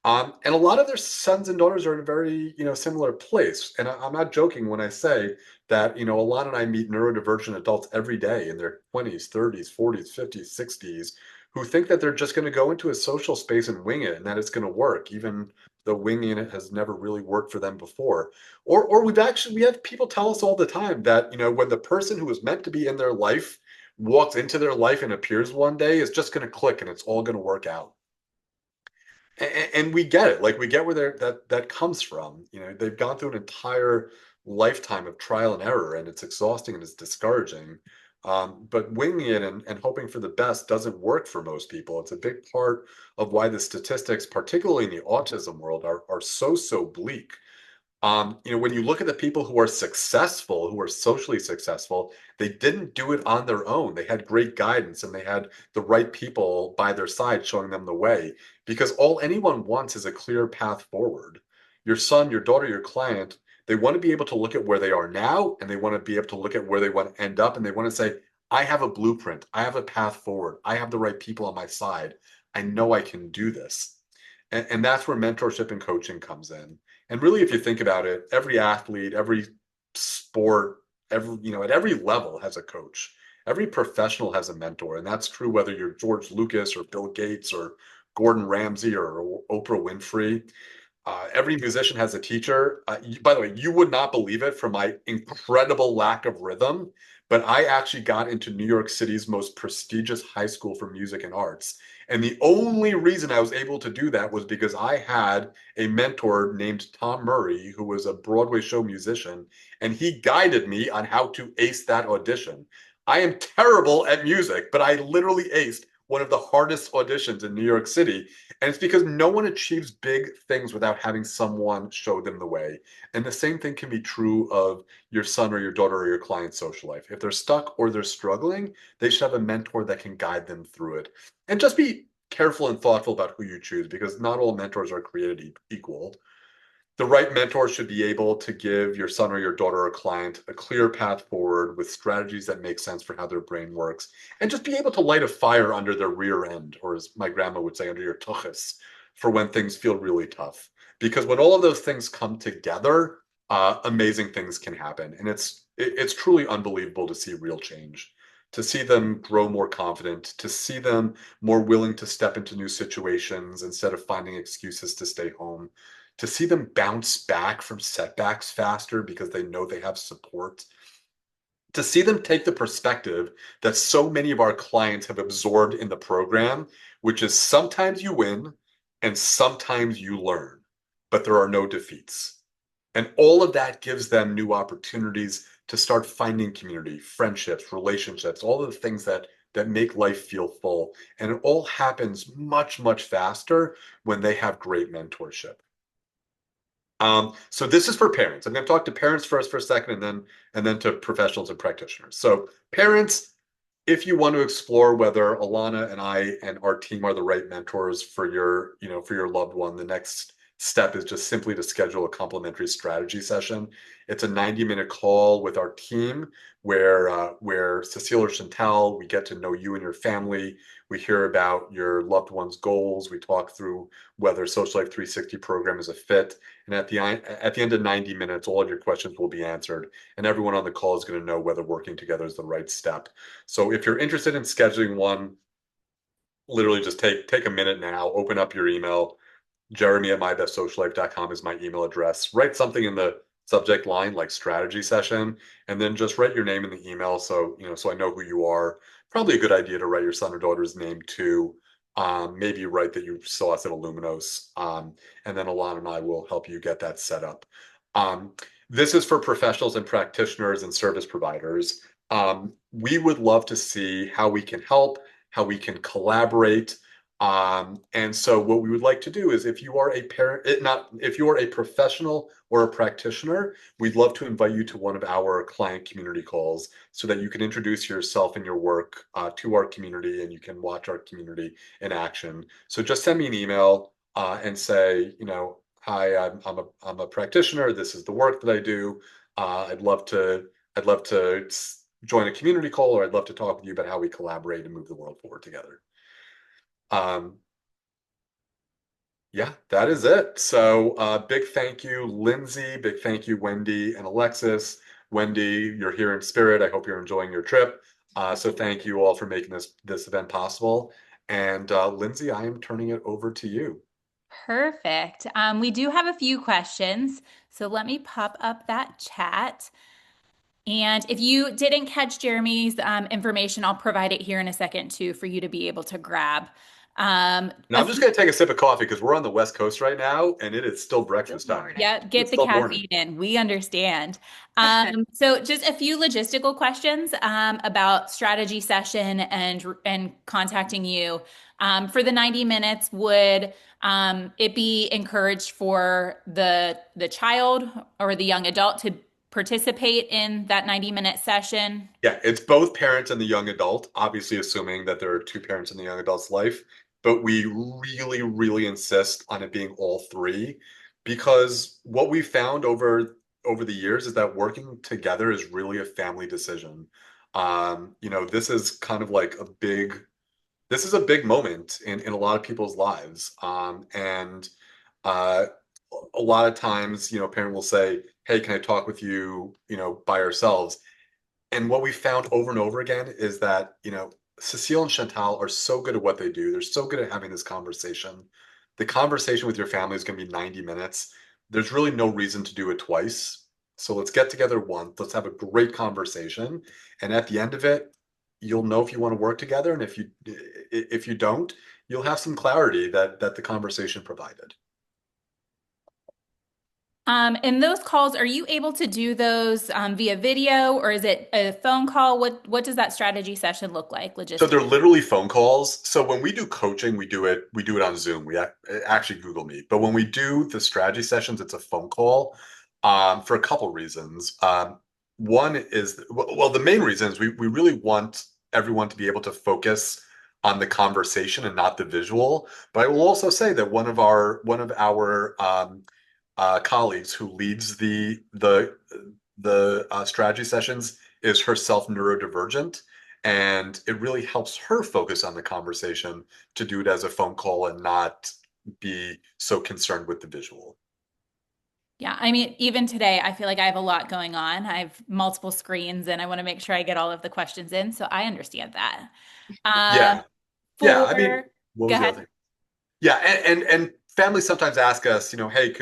And a lot of their sons and daughters are in a very, similar place. And I'm not joking when I say that, Ilana and I meet neurodivergent adults every day in their 20s, 30s, 40s, 50s, 60s, who think that they're just going to go into a social space and wing it and that it's going to work, even though winging it has never really worked for them before. Or we have people tell us all the time that, when the person who was meant to be in their life walks into their life and appears one day, it's just going to click and it's all going to work out. And we get it. Like, we get where that comes from. They've gone through an entire lifetime of trial and error, and it's exhausting and it's discouraging. But winging it and hoping for the best doesn't work for most people. It's a big part of why the statistics, particularly in the autism world, are so bleak. When you look at the people who are successful, who are socially successful, they didn't do it on their own. They had great guidance and they had the right people by their side showing them the way. Because all anyone wants is a clear path forward. Your son, your daughter, your client, they want to be able to look at where they are now and they want to be able to look at where they want to end up. And they want to say, I have a blueprint. I have a path forward. I have the right people on my side. I know I can do this. And that's where mentorship and coaching comes in. And really, if you think about it, every athlete, every sport, at every level has a coach. Every professional has a mentor, and that's true whether you're George Lucas or Bill Gates or Gordon Ramsay or Oprah Winfrey. Every musician has a teacher. By the way, you would not believe it from my incredible lack of rhythm, but I actually got into New York City's most prestigious high school for music and arts. And the only reason I was able to do that was because I had a mentor named Tom Murray, who was a Broadway show musician, and he guided me on how to ace that audition. I am terrible at music, but I literally aced one of the hardest auditions in New York City. And it's because no one achieves big things without having someone show them the way. And the same thing can be true of your son or your daughter or your client's social life. If they're stuck or they're struggling, they should have a mentor that can guide them through it. And just be careful and thoughtful about who you choose because not all mentors are created equal. The right mentor should be able to give your son or your daughter or client a clear path forward with strategies that make sense for how their brain works, and just be able to light a fire under their rear end, or as my grandma would say, under your tuchus, for when things feel really tough. Because when all of those things come together, amazing things can happen, and it's truly unbelievable to see real change. To see them grow more confident, to see them more willing to step into new situations instead of finding excuses to stay home, to see them bounce back from setbacks faster because they know they have support, to see them take the perspective that so many of our clients have absorbed in the program, which is sometimes you win and sometimes you learn, but there are no defeats. And all of that gives them new opportunities to start finding community, friendships, relationships, all of the things that make life feel full. And it all happens much, much faster when they have great mentorship. So this is for parents. I'm going to talk to parents first for a second, and then to professionals and practitioners. So parents, if you want to explore whether Ilana and I and our team are the right mentors for for your loved one, the next step is just simply to schedule a complimentary strategy session. It's a 90-minute call with our team where Cecile or Chantel, we get to know you and your family. We hear about your loved one's goals. We talk through whether Social Life 360 program is a fit. And at the end of 90 minutes, all of your questions will be answered. And everyone on the call is going to know whether working together is the right step. So if you're interested in scheduling one, literally just take a minute now, open up your email. Jeremy at mybestsociallife.com is my email address. Write something in the subject line like strategy session, and then just write your name in the email so I know who you are. Probably a good idea to write your son or daughter's name too. Maybe write that you saw us at Illuminos, and then Alana and I will help you get that set up. Um, this is for professionals and practitioners and service providers. We would love to see how we can help, how we can collaborate. And so what we would like to do is if you are a parent, not if you are a professional or a practitioner, we'd love to invite you to one of our client community calls so that you can introduce yourself and your work to our community and you can watch our community in action. So just send me an email and say, hi, I'm a practitioner. This is the work that I do. I'd love to join a community call, or I'd love to talk with you about how we collaborate and move the world forward together. Um, yeah, that is it. So big thank you, Lindsay. Big thank you, Wendy and Alexis. Wendy, you're here in spirit. I hope you're enjoying your trip. So thank you all for making this event possible. And Lindsay, I am turning it over to you. Perfect. We do have a few questions, so let me pop up that chat. And if you didn't catch Jeremy's information, I'll provide it here in a second too for you to be able to grab. Now I'm just going to take a sip of coffee because we're on the West Coast right now and it is still breakfast time. Yeah, It's get the still morning. caffeine in. We understand. So just a few logistical questions about strategy session and contacting you. For the 90 minutes, would it be encouraged for the child or the young adult to participate in that 90-minute session? Yeah, it's both parents and the young adult, obviously assuming that there are two parents in the young adult's life, but we really, really insist on it being all three because what we found over the years is that working together is really a family decision. This is kind of like this is a big moment in a lot of people's lives. And uh, a lot of times, a parent will say, "Hey, can I talk with you, by ourselves?" And what we found over and over again is that, Cecile and Chantal are so good at what they do. They're so good at having this conversation. The conversation with your family is going to be 90 minutes. There's really no reason to do it twice. So let's get together once. Let's have a great conversation. And at the end of it, you'll know if you want to work together. And if you don't, you'll have some clarity that the conversation provided. And those calls, are you able to do those via video or is it a phone call? What does that strategy session look like So they're logistically? literally phone calls. So when we do coaching, we do it on Zoom. Actually Google Meet. But when we do the strategy sessions, it's a phone call for a couple reasons. One is, well, the main reason is we really want everyone to be able to focus on the conversation and not the visual. But I will also say that one of our colleagues who leads the strategy sessions is herself neurodivergent. And it really helps her focus on the conversation to do it as a phone call and not be so concerned with the visual. Yeah, I mean, even today, I feel like I have a lot going on. I have multiple screens and I want to make sure I get all of the questions in. So I understand that. Um, Yeah. Yeah. for, I mean, what Go was the other ahead. thing? Yeah. And families sometimes ask us, hey,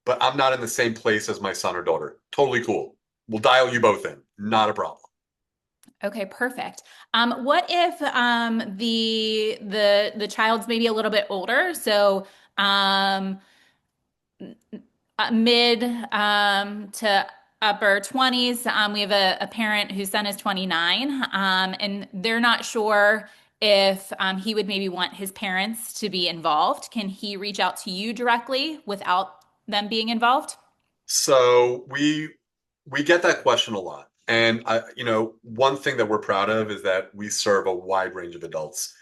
but I'm not in the same place as my son or daughter. Totally cool. We'll dial you both in. Not a problem. Okay, perfect. What if the child's maybe a little bit older? So um, mid to upper 20s. We have a parent whose son is 29, and they're not sure if he would maybe want his parents to be involved. Can he reach out to you directly without them being involved? So we get that question a lot. And one thing that we're proud of is that we serve a wide range of adults.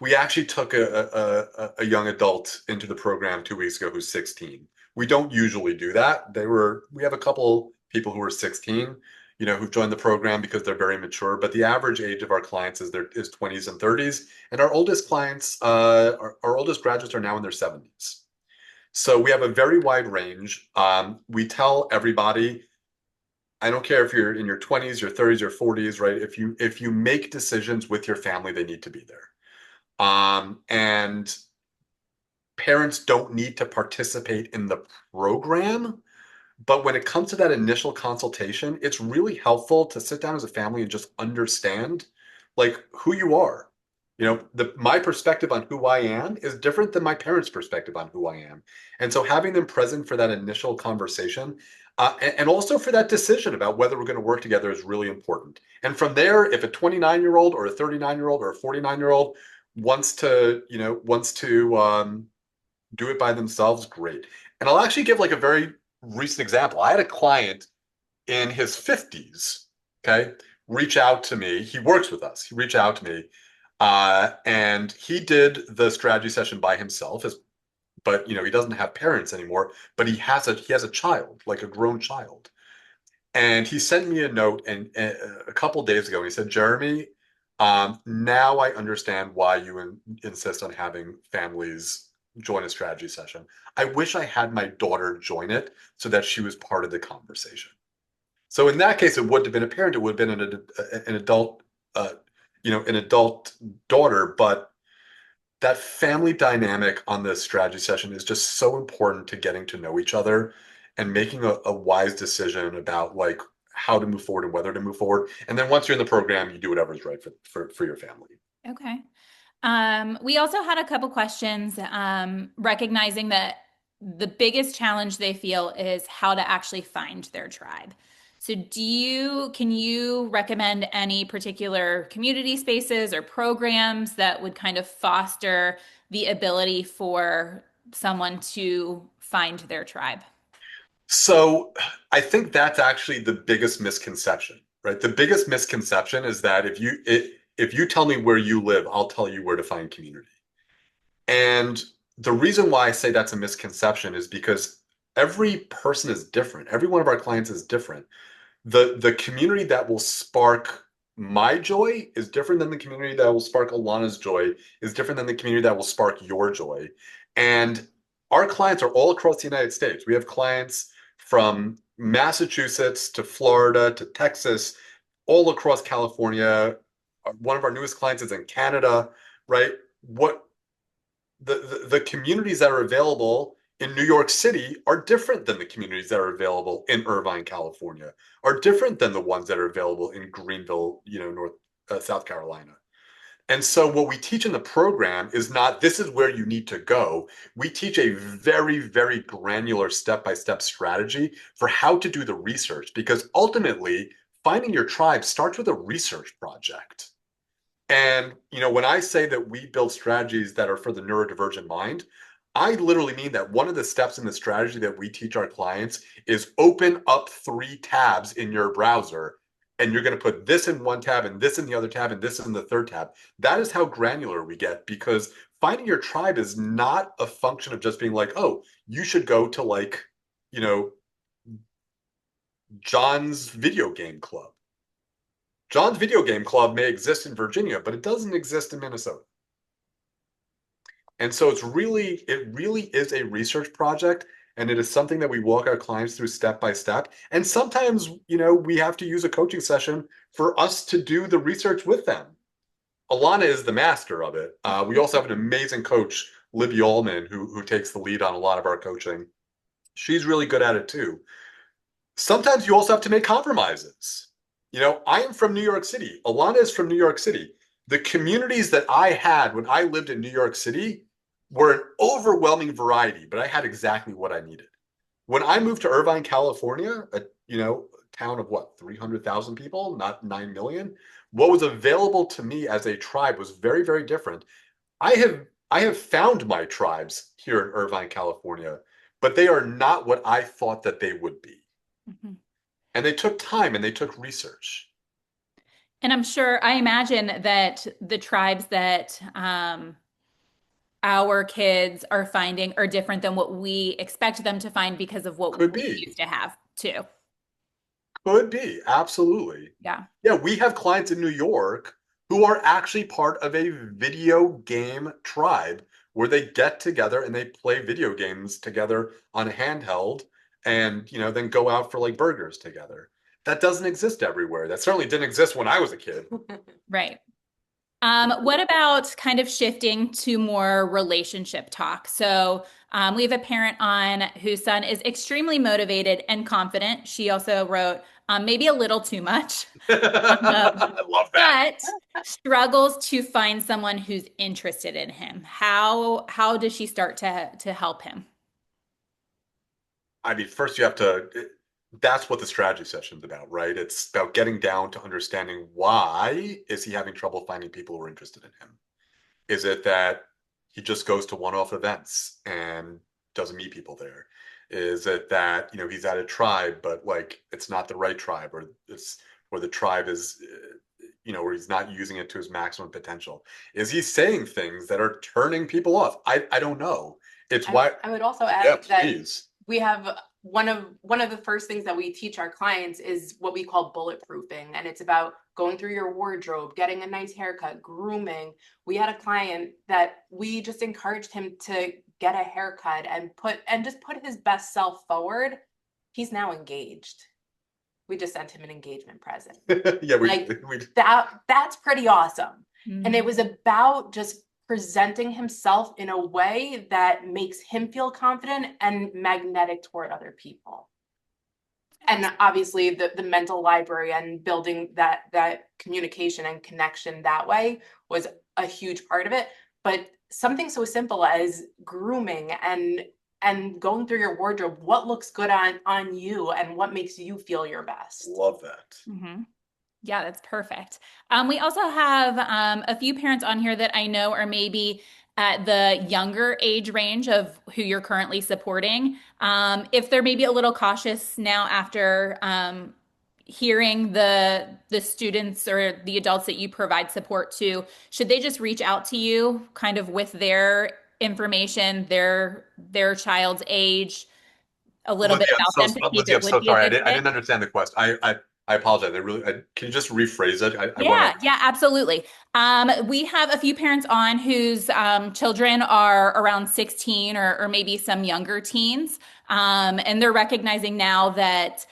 We actually took a young adult into the program 2 weeks ago who's 16. We don't usually do that. We have a couple people who are 16, who've joined the program because they're very mature, but the average age of our clients is 20s and 30s. And our oldest clients, our oldest graduates are now in their 70s. So we have a very wide range. We tell everybody, I don't care if you're in your 20s, your 30s, your 40s, right? If you make decisions with your family, they need to be there. And parents don't need to participate in the program. But when it comes to that initial consultation, it's really helpful to sit down as a family and just understand like who you are. My perspective on who I am is different than my parents' perspective on who I am. And so having them present for that initial conversation, and also for that decision about whether we're going to work together is really important. And from there, if a 29-year-old or a 39-year-old or a 49-year-old wants to do it by themselves, great. And I'll actually give like a very recent example. I had a client in his 50s, okay, reach out to me. He works with us. He reached out to me, and he did the strategy session by himself, but he doesn't have parents anymore, but he has a child, like a grown child. And he sent me a note and a couple days ago. And he said, Jeremy, now I understand why you insist on having families join a strategy session. I wish I had my daughter join it so that she was part of the conversation. So in that case, it wouldn't have been a parent; it would have been an adult, an adult daughter. But that family dynamic on this strategy session is just so important to getting to know each other and making a wise decision about like how to move forward and whether to move forward. And then once you're in the program, you do whatever is right for your family. Okay. We also had a couple questions, recognizing that the biggest challenge they feel is how to actually find their tribe. So can you recommend any particular community spaces or programs that would kind of foster the ability for someone to find their tribe? So I think that's actually the biggest misconception, right? The biggest misconception is that if you tell me where you live, I'll tell you where to find community. And the reason why I say that's a misconception is because every person is different. Every one of our clients is different. The community that will spark my joy is different than the community that will spark Ilana's joy, is different than the community that will spark your joy. And our clients are all across the United States. We have clients from Massachusetts to Florida to Texas, all across California. One of our newest clients is in Canada, right? What the communities that are available in New York City are different than the communities that are available in Irvine, California, are different than the ones that are available in Greenville, South Carolina. And so what we teach in the program is not this is where you need to go. We teach a very, very granular step-by-step strategy for how to do the research, because ultimately finding your tribe starts with a research project. And when I say that we build strategies that are for the neurodivergent mind, I literally mean that one of the steps in the strategy that we teach our clients is open up 3 tabs in your browser, and you're going to put this in one tab and this in the other tab and this in the third tab. That is how granular we get, because finding your tribe is not a function of just being like, oh, you should go to you know, John's video game club. John's video game club may exist in Virginia, but it doesn't exist in Minnesota. And so it really is a research project, and it is something that we walk our clients through step by step. And sometimes, we have to use a coaching session for us to do the research with them. Ilana is the master of it. We also have an amazing coach, Libby Allman, who takes the lead on a lot of our coaching. She's really good at it too. Sometimes you also have to make compromises. I am from New York City. Ilana is from New York City. The communities that I had when I lived in New York City were an overwhelming variety, but I had exactly what I needed. When I moved to Irvine, California, a town of what, 300,000 people, not 9 million, what was available to me as a tribe was very, very different. I have found my tribes here in Irvine, California, but they are not what I thought that they would be. Mm-hmm. And they took time and they took research. And I imagine that the tribes that our kids are finding are different than what we expect them to find because of what Could we be. used to have too. Could be. Absolutely. Yeah. Yeah, we have clients in New York who are actually part of a video game tribe where they get together and they play video games together on a handheld and, then go out for like burgers together. That doesn't exist everywhere. That certainly didn't exist when I was a kid. Right. What about kind of shifting to more relationship talk? So we have a parent on whose son is extremely motivated and confident. She also wrote maybe a little too much, I love that. but struggles to find someone who's interested in him. How does she start to help him? I mean, first that's what the strategy session's about, right? It's about getting down to understanding why is he having trouble finding people who are interested in him? Is it that he just goes to one-off events and doesn't meet people there? Is it that, he's at a tribe, but like it's not the right tribe, or the tribe is, where he's not using it to his maximum potential? Is he saying things that are turning people off? I don't know. It's why I would also add Yeah, that please. we have one of the first things that we teach our clients is what we call bulletproofing, and it's about going through your wardrobe, getting a nice haircut, grooming. We had a client that we just encouraged him to get a haircut and just put his best self forward. He's now engaged. We just sent him an engagement present. Yeah, That's pretty awesome. Mm-hmm. And it was about just presenting himself in a way that makes him feel confident and magnetic toward other people. And obviously the mental library and building that communication and connection that way was a huge part of it. But something so simple as grooming and going through your wardrobe, what looks good on you and what makes you feel your best. Love that. Mm-hmm. Yeah, that's perfect. We also have a few parents on here that I know are maybe at the younger age range of who you're currently supporting. If they're maybe a little cautious now after hearing the students or the adults that you provide support to, should they just reach out to you kind of with their information, their child's age, a little bit about them to see if Lindsay, it I'm would so be a sorry. good I fit? didn't understand the question. I apologize. Can you just rephrase it? I want Yeah, to. yeah, absolutely. We have a few parents on whose children are around 16 or maybe some younger teens. And they're recognizing now that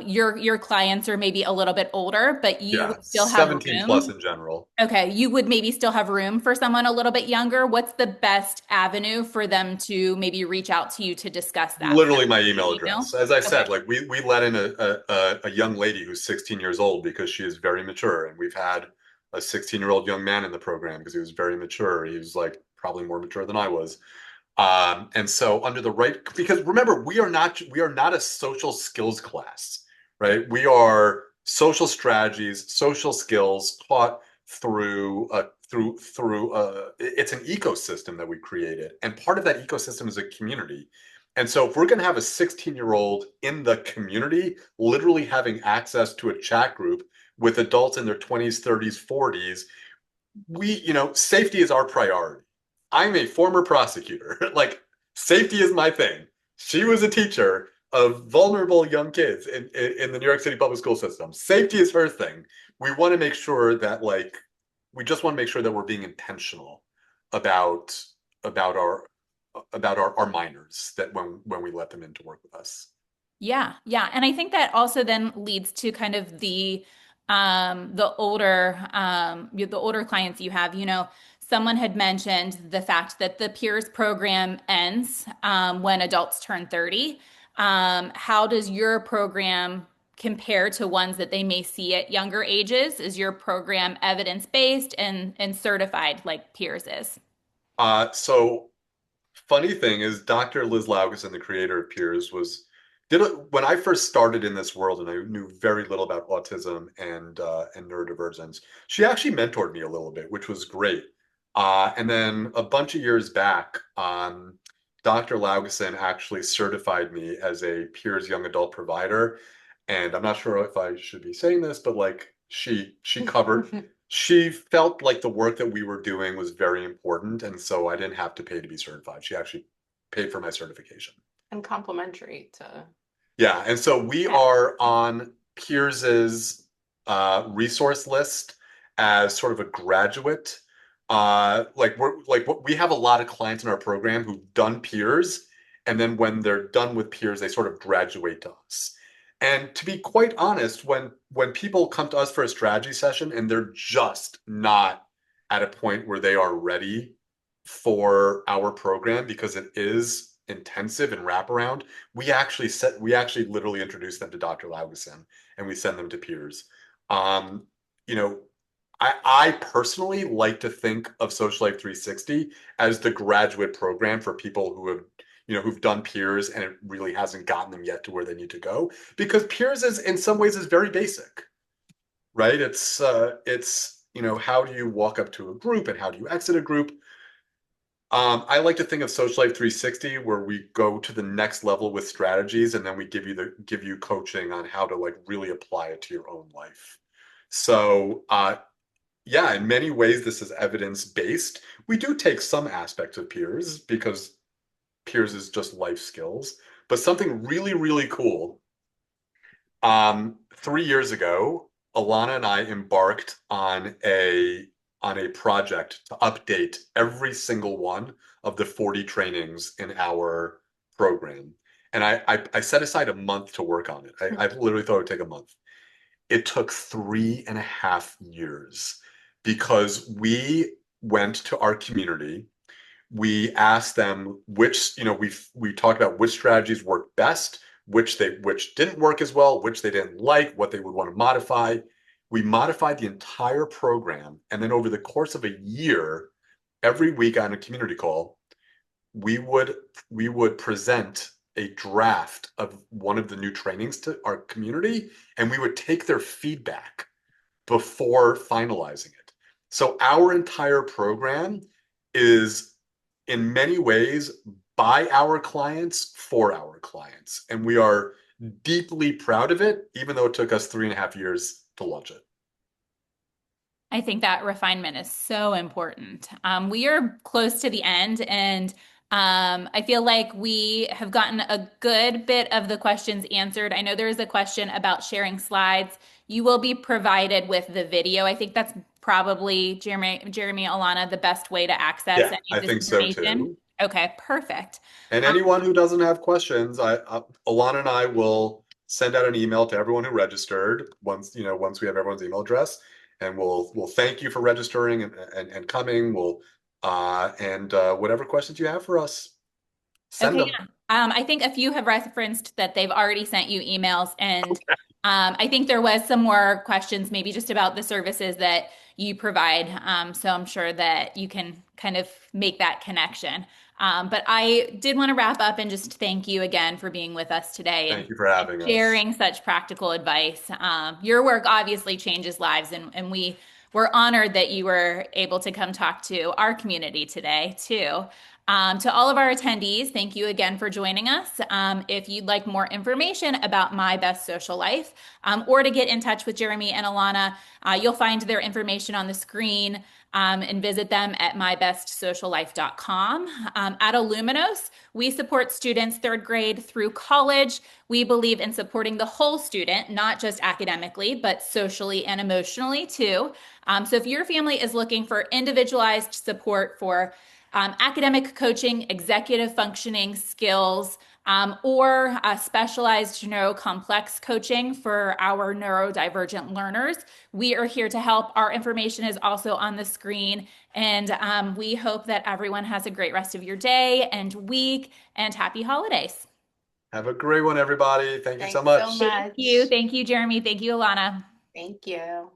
your clients are maybe a little bit older, but you Yeah, would still have 17 plus room. in general. Okay, you would maybe still have room for someone a little bit younger. What's the best avenue for them to maybe reach out to you to discuss that? Would that Literally my email be email? address. As I Okay. said, like we let in a young lady who's 16 years old because she is very mature, and we've had a 16-year-old young man in the program because he was very mature. He was like probably more mature than I was. And so under the right, because remember, we are not a social skills class, right? We are social strategies, social skills taught through it's an ecosystem that we created. And part of that ecosystem is a community. And so if we're going to have a 16-year-old in the community, literally having access to a chat group with adults in their 20s, 30s, 40s, safety is our priority. I'm a former prosecutor. Like, safety is my thing. She was a teacher of vulnerable young kids in the New York City public school system. Safety is her thing. We want to make sure that, like, we just want to make sure that we're being intentional about about our our minors, that when we let them in to work with us. Yeah, yeah. And I think that also then leads to kind of the older clients you have, someone had mentioned the fact that the peers program ends when adults turn 30. How does your program compare to ones that they may see at younger ages? Is your program evidence-based and certified like peers is? So funny thing is, Dr. Liz Laugeson, the creator of Peers, when I first started in this world, and I knew very little about autism and neurodivergence. She actually mentored me a little bit, which was great. And then a bunch of years back, Dr. Laugeson actually certified me as a Peers young adult provider. And I'm not sure if I should be saying this, but like she covered she felt like the work that we were doing was very important, and so I didn't have to pay to be certified. She actually paid for my certification. And complimentary to. Yeah, and so we Yeah. are on Peers's resource list as sort of a graduate. We have a lot of clients in our program who've done Peers, and then when they're done with Peers, they sort of graduate to us. And to be quite honest, when people come to us for a strategy session and they're just not at a point where they are ready for our program because it is intensive and wraparound, we actually literally introduce them to Dr. Laugeson, and we send them to Peers. Um, you know, I personally like to think of Social Life 360 as the graduate program for people who've done Peers and it really hasn't gotten them yet to where they need to go, because Peers is in some ways is very basic, right? It's how do you walk up to a group and how do you exit a group? I like to think of Social Life 360 where we go to the next level with strategies, and then we give you coaching on how to like really apply it to your own life. So yeah, in many ways this is evidence based. We do take some aspects of Peers because Peers is just life skills, but something really, really cool. 3 years ago, Ilana and I embarked on a project to update every single one of the 40 trainings in our program. And I set aside a month to work on it. I literally thought it would take a month. It took 3.5 years because we went to our community. We asked them we talked about which strategies work best, which didn't work as well, which they didn't like, what they would want to modify. We modified the entire program, and then over the course of a year, every week on a community call, we would present a draft of one of the new trainings to our community, and we would take their feedback before finalizing it. So our entire program is in many ways by our clients for our clients. And we are deeply proud of it, even though it took us 3.5 years to launch it. I think that refinement is so important. We are close to the end, and I feel like we have gotten a good bit of the questions answered. I know there is a question about sharing slides. You will be provided with the video. I think that's probably Jeremy, Ilana, the best way to access Yeah, any I of this think so information. too. Okay, perfect. And anyone who doesn't have questions, Ilana and I will send out an email to everyone who registered once we have everyone's email address, and we'll thank you for registering and coming. And whatever questions you have for us, send Okay, them. yeah. I think a few have referenced that they've already sent you emails, and I think there was some more questions, maybe just about the services that you provide. So I'm sure that you can kind of make that connection. But I did want to wrap up and just thank you again for being with us today Thank you for having us. sharing such practical advice. Your work obviously changes lives, and we're honored that you were able to come talk to our community today, too. To all of our attendees, thank you again for joining us. If you'd like more information about My Best Social Life, or to get in touch with Jeremy and Ilana, you'll find their information on the screen, and visit them at mybestsociallife.com. At Illuminos, we support students third grade through college. We believe in supporting the whole student, not just academically, but socially and emotionally too. So if your family is looking for individualized support for academic coaching, executive functioning skills, or specialized neurocomplex coaching for our neurodivergent learners, we are here to help. Our information is also on the screen, and we hope that everyone has a great rest of your day and week, and happy holidays. Have a great one, everybody. Thank you so Thanks so much. much. Thank you. Thank you, Jeremy. Thank you, Ilana. Thank you.